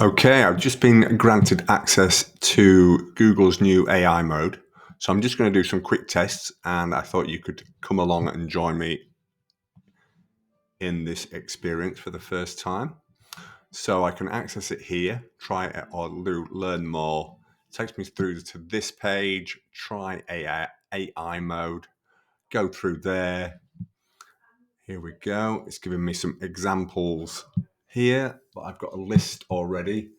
Okay, I've just been granted access to Google's new AI mode. So I'm just going to do some quick tests, and I thought you could come along and join me in this experience for the first time. So I can access it here, try it or learn more. It takes me through to this page, try AI mode, go through there. Here we go. It's giving me some examples here, but I've got a list already.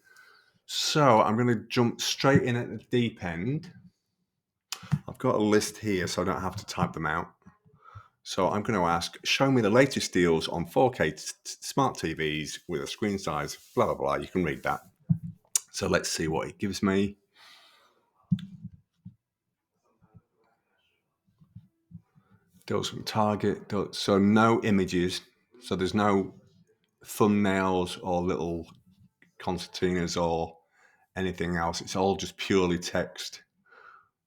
So I'm going to jump straight in at the deep end. I've got a list here, so I don't have to type them out. So I'm going to ask, show me the latest deals on 4K smart TVs with a screen size, blah, blah, blah. You can read that. So let's see what it gives me. Deals from Target. So no images. So there's no thumbnails or little concertinas or anything else. It's all just purely text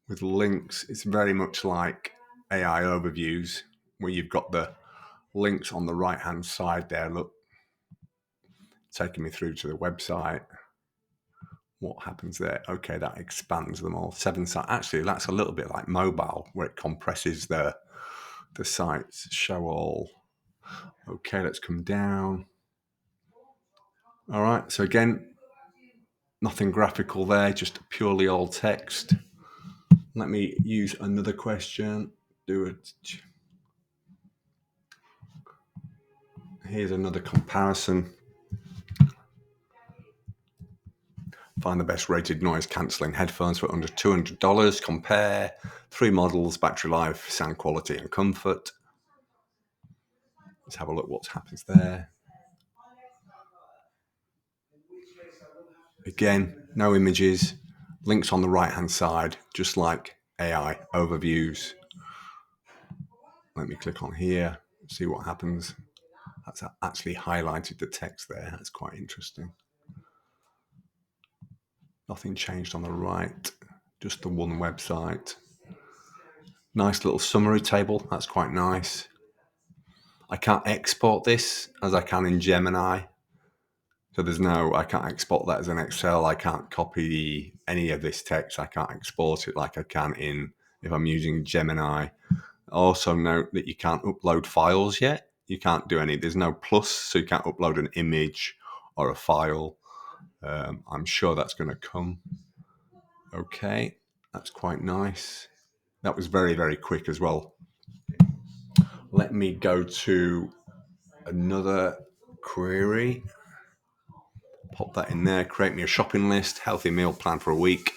with links. It's very much like AI overviews, where you've got the links on the right hand side there. Look, taking me through to the website. What happens there? Okay, that expands them all. 7 sites. Actually, that's a little bit like mobile, where it compresses the sites. Show all. Okay, let's come down. All right, so again, nothing graphical there, just purely all text. Let me use another question. Do it. Here's another comparison. Find the best rated noise cancelling headphones for under $200. Compare 3 models, battery life, sound quality, and comfort. Let's have a look what happens there. Again, no images, links on the right hand side, just like AI overviews. Let me click on here, see what happens. That's actually highlighted the text there. That's quite interesting. Nothing changed on the right, just the one website. Nice little summary table. That's quite nice. I can't export this as I can in Gemini. So I can't export that as an Excel. I can't copy any of this text. I can't export it like I can if I'm using Gemini. Also note that you can't upload files yet. You can't do there's no plus, so you can't upload an image or a file. I'm sure that's going to come. Okay, that's quite nice. That was very, very quick as well. Let me go to another query. Pop that in there. Create me a shopping list. Healthy meal plan for a week.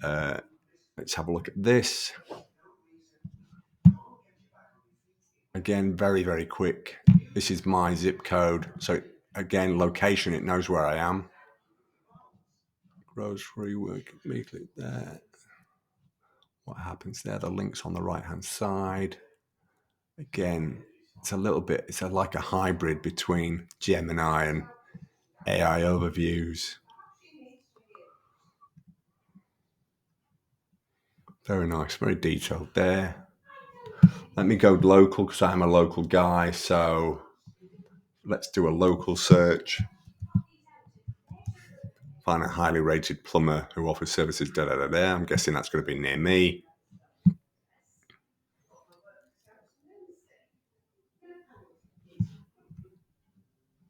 Let's have a look at this. Again, very, very quick. This is my zip code. So again, location, it knows where I am. Grocery work, me click there. What happens there? The link's on the right-hand side. Again, it's like a hybrid between Gemini and AI overviews. Very nice, very detailed there. Let me go local because I'm a local guy. So let's do a local search. Find a highly rated plumber who offers services. I'm guessing that's going to be near me.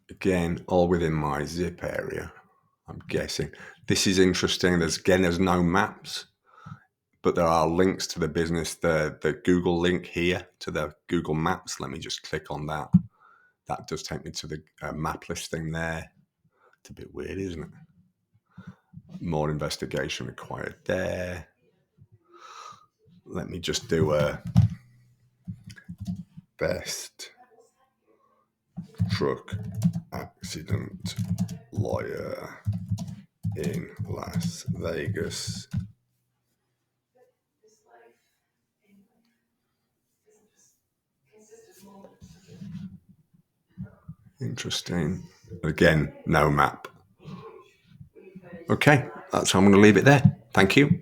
Again, all within my zip area, I'm guessing. This is interesting. There's no maps, but there are links to the business, the Google link here to the Google Maps. Let me just click on that. That does take me to the map listing there. It's a bit weird, isn't it? More investigation required there. Let me just do a best truck accident lawyer in Las Vegas. Interesting. Again, no map. Okay, that's how I'm going to leave it there. Thank you.